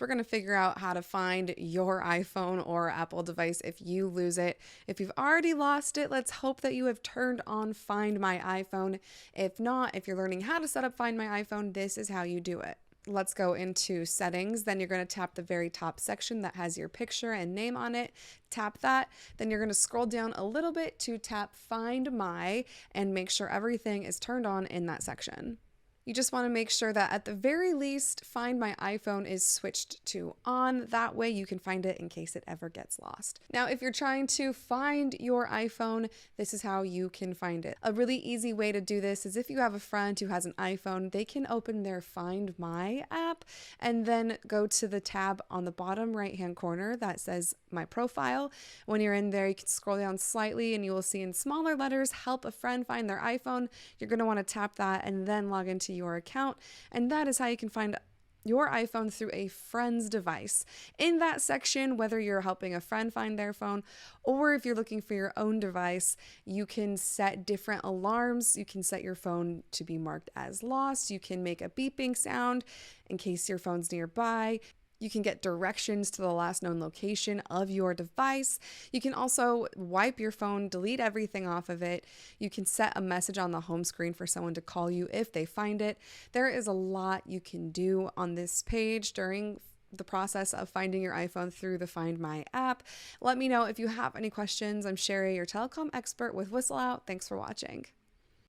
we're going to figure out how to find your iPhone or Apple device if you lose it. If you've already lost it, let's hope that you have turned on Find My iPhone. If not, if you're learning how to set up Find My iPhone, this is how you do it. Let's go into settings. Then you're going to tap the very top section that has your picture and name on it. Tap that. Then you're going to scroll down a little bit to tap Find My and make sure everything is turned on in that section. You just want to make sure that at the very least, Find My iPhone is switched to on. That way you can find it in case it ever gets lost. Now, if you're trying to find your iPhone, this is how you can find it. A really easy way to do this is if you have a friend who has an iPhone, they can open their Find My app and then go to the tab on the bottom right-hand corner that says My Profile. When you're in there, you can scroll down slightly and you will see in smaller letters, Help a Friend Find Their iPhone. You're going to want to tap that and then log into your account, and that is how you can find your iPhone through a friend's device. In that section, whether you're helping a friend find their phone or if you're looking for your own device, you can set different alarms. You can set your phone to be marked as lost. You can make a beeping sound in case your phone's nearby. You can get directions to the last known location of your device. You can also wipe your phone, delete everything off of it. You can set a message on the home screen for someone to call you if they find it. There is a lot you can do on this page during the process of finding your iPhone through the Find My app. Let me know if you have any questions. I'm Sherry, your telecom expert with WhistleOut. Thanks for watching.